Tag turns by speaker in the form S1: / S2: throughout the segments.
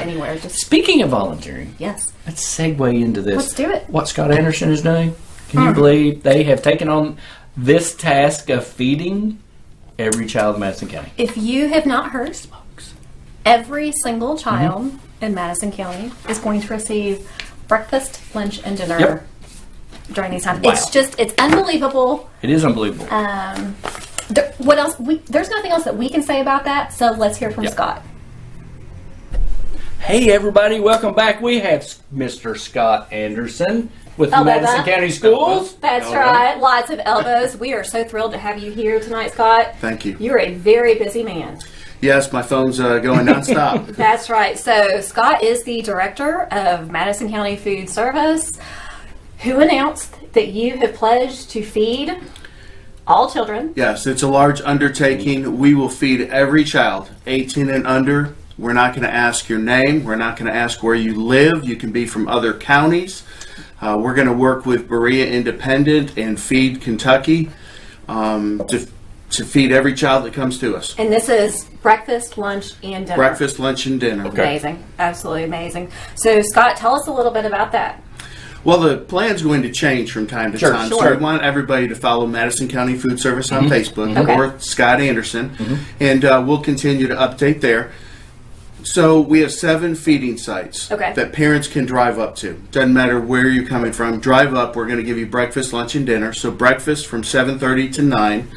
S1: anywhere. Just
S2: Speaking of volunteering,
S1: yes.
S2: let's segue into this.
S1: Let's do it.
S2: What Scott Anderson is doing. Can you believe they have taken on this task of feeding every child in Madison County?
S1: If you have not heard, every single child in Madison County is going to receive breakfast, lunch, and dinner during these times.
S2: Wow.
S1: It's unbelievable.
S2: It is unbelievable.
S1: What else? There's nothing else that we can say about that. So let's hear from Scott.
S2: Hey everybody, welcome back. We have Mr. Scott Anderson with
S1: Elbow
S2: Madison
S1: bump.
S2: County Schools.
S1: That's right. Lots of elbows. We are so thrilled to have you here tonight, Scott.
S3: Thank you.
S1: You're a very busy man.
S3: Yes, my phone's going nonstop.
S1: That's right. So Scott is the director of Madison County Food Service, who announced that you have pledged to feed all children.
S3: Yes, it's a large undertaking. We will feed every child, 18 and under. We're not going to ask your name. We're not going to ask where you live. You can be from other counties. We're going to work with Berea Independent and Feed Kentucky to feed every child that comes to us.
S1: And this is breakfast, lunch, and dinner.
S3: Breakfast, lunch, and dinner.
S2: Okay.
S1: Amazing. Absolutely amazing. So, Scott, tell us a little bit about that.
S3: Well, the plan's going to change from time to time. So we want everybody to follow Madison County Food Service on Facebook or Scott Anderson, and we'll continue to update there. So we have 7 feeding sites that parents can drive up to. Doesn't matter where you're coming from. Drive up. We're going to give you breakfast, lunch, and dinner. So breakfast from 7:30 to 9.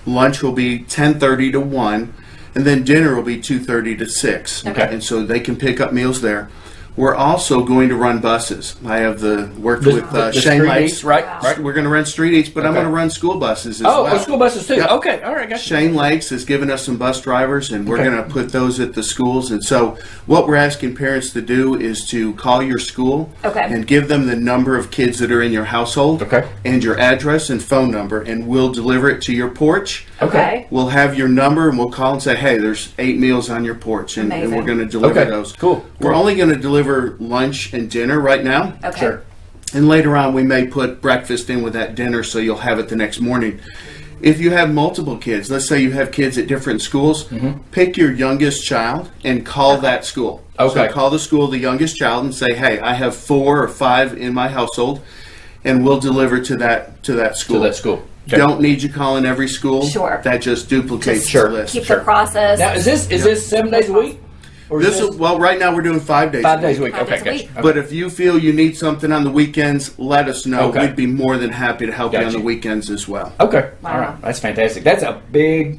S3: Lunch will be 10:30 to 1. And then dinner will be 2:30 to 6.
S2: Okay.
S3: And so they can pick up meals there. We're also going to run buses. I have worked with Shane
S2: street
S3: Lakes.
S2: eats, right?
S3: We're going to run street eats, but I'm going to run school buses as well.
S2: Oh, school buses too.
S3: Yep.
S2: Okay, all right, gotcha.
S3: Shane Lakes has given us some bus drivers, and we're going to put those at the schools. And so what we're asking parents to do is to call your school and give them the number of kids that are in your household and your address and phone number, and we'll deliver it to your porch.
S1: Okay.
S3: We'll have your number, and we'll call and say, hey, there's 8 meals on your porch, and we're going to deliver those.
S2: Cool.
S3: We're only going to deliver lunch and dinner right now.
S1: Okay.
S2: Sure.
S3: And later on, we may put breakfast in with that dinner so you'll have it the next morning. If you have multiple kids, let's say you have kids at different schools, pick your youngest child and call that school.
S2: Okay.
S3: So call the school, the youngest child, and say, hey, I have 4 or 5 in my household, and we'll deliver to that school.
S2: To that school. Okay.
S3: Don't need you calling every school.
S1: Sure.
S3: That just duplicates the list.
S1: Keep the process.
S2: Now, is this 7 days a week? Or
S3: Well, right now we're doing 5 days.
S2: 5 days a week.
S1: 5
S2: Okay,
S1: days a week.
S2: gotcha.
S3: But if you feel you need something on the weekends, let us know.
S2: Okay.
S3: We'd be more than happy to help you on
S2: Gotcha.
S3: the weekends as well.
S2: Okay.
S1: Wow.
S2: All right. That's fantastic. That's a big.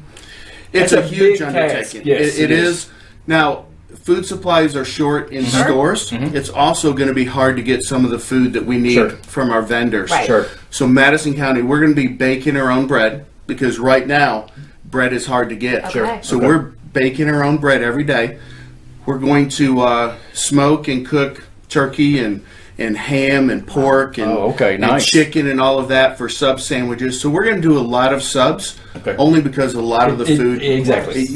S3: It's
S2: That's
S3: a
S2: a
S3: huge
S2: big
S3: undertaking.
S2: task. Yes,
S3: it
S2: it
S3: is. Now, food supplies are short in stores. It's also going to be hard to get some of the food that we need from our vendors.
S1: Right.
S2: Sure.
S3: So Madison County, we're going to be baking our own bread because right now bread is hard to get.
S1: Sure.
S3: So we're baking our own bread every day. We're going to smoke and cook turkey and ham and pork and, and chicken and all of that for sub sandwiches. So we're going to do a lot of subs only because a lot of the food,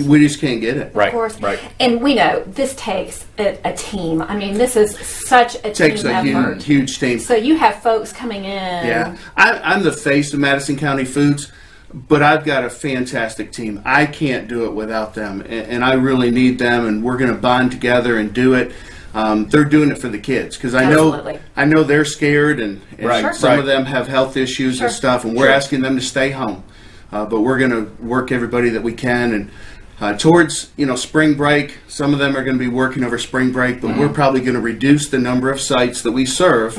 S3: we just can't get it.
S2: Right.
S1: Of course.
S2: Right.
S1: And we know this takes a team. I mean, this is such a
S3: Takes
S1: team
S3: a
S1: effort.
S3: huge team.
S1: So you have folks coming in.
S3: Yeah. I'm the face of Madison County Foods, but I've got a fantastic team. I can't do it without them, and I really need them, and we're going to bond together and do it. They're doing it for the kids because I know they're scared, and some of them have health issues and stuff, and we're asking them to stay home. But we're going to work everybody that we can, and towards spring break, some of them are going to be working over spring break, but we're probably going to reduce the number of sites that we serve.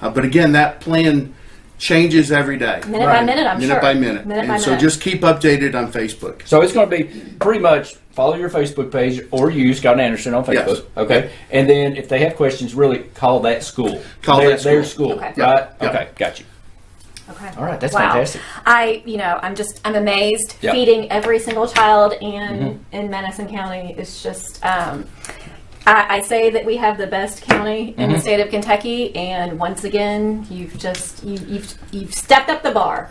S3: But again, that plan changes every day.
S1: Minute by minute, I'm sure.
S3: Minute by minute. So just keep updated on Facebook.
S2: So it's going to be pretty much follow your Facebook page or use Scott Anderson on Facebook.
S3: Yes.
S2: Okay. And then if they have questions, really call that school. Their school.
S1: Okay.
S2: Right?
S3: Yep.
S2: Okay. Got you.
S1: Okay.
S2: All right. That's fantastic.
S1: I'm amazed.
S2: Yep.
S1: Feeding every single child in Madison County is just. I say that we have the best county in the state of Kentucky, and once again, you've stepped up the bar.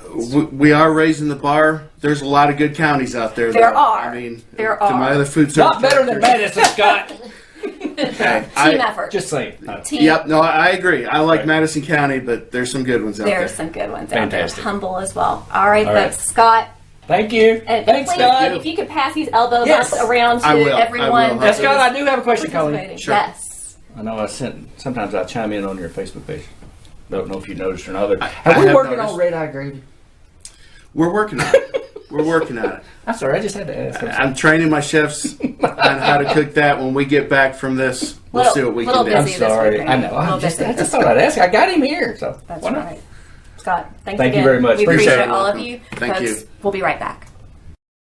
S3: We are raising the bar. There's a lot of good counties out there.
S1: There
S3: though.
S1: are.
S3: I mean,
S1: There
S3: to
S1: are.
S3: my other food service
S2: Not better than Madison, Scott.
S1: Team effort.
S2: Just saying.
S1: Team.
S3: Yep. No, I agree. I like Madison County, but there's some good ones out there.
S1: There's some good ones out there.
S2: Fantastic.
S1: Humble as well. All right,
S2: All
S1: folks.
S2: right.
S1: Scott,
S2: Thank you.
S1: And
S2: Thanks,
S1: please,
S2: Scott.
S1: if you could pass these elbow
S2: Yes.
S1: bumps around to
S3: I will.
S1: everyone.
S2: Now, Scott, I do have a question, Colleen.
S1: participating.
S3: Sure.
S1: Yes.
S2: I know sometimes I chime in on your Facebook page. Don't know if you noticed or not.
S3: I
S2: Have we
S3: have
S2: working
S3: noticed.
S2: on red eye gravy?
S3: We're working on it. We're working on it.
S2: I'm sorry, I just had to ask.
S3: I'm training my chefs on how to cook that. When we get back from this, we'll
S1: Little-
S3: see what we
S1: little
S3: can do.
S2: I'm
S1: busy this
S2: sorry.
S1: week,
S2: I know.
S1: Little
S2: I just
S1: busy.
S2: thought I'd ask. I got him here, so
S1: That's
S2: why not?
S1: right. Scott, thanks
S2: Thank you
S1: again.
S2: very much.
S1: We
S2: Appreciate
S1: appreciate
S3: it.
S1: all of you.
S3: Thank
S1: folks.
S3: you.
S1: We'll be right back.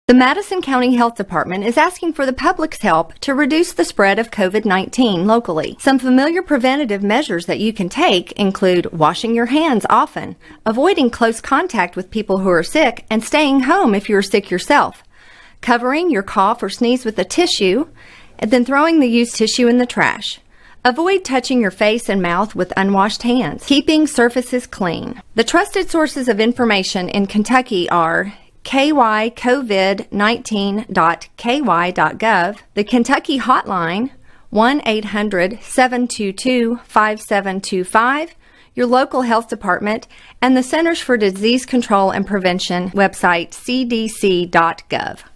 S4: The Madison County Health Department is asking for the public's help to reduce the spread of COVID-19 locally. Some familiar preventative measures that you can take include washing your hands often, avoiding close contact with people who are sick, and staying home if you are sick yourself, covering your cough or sneeze with a tissue, and then throwing the used tissue in the trash. Avoid touching your face and mouth with unwashed hands. Keeping surfaces clean. The trusted sources of information in Kentucky are kycovid19.ky.gov, the Kentucky Hotline, 1-800-722-5725, your local health department, and the Centers for Disease Control and Prevention website, cdc.gov.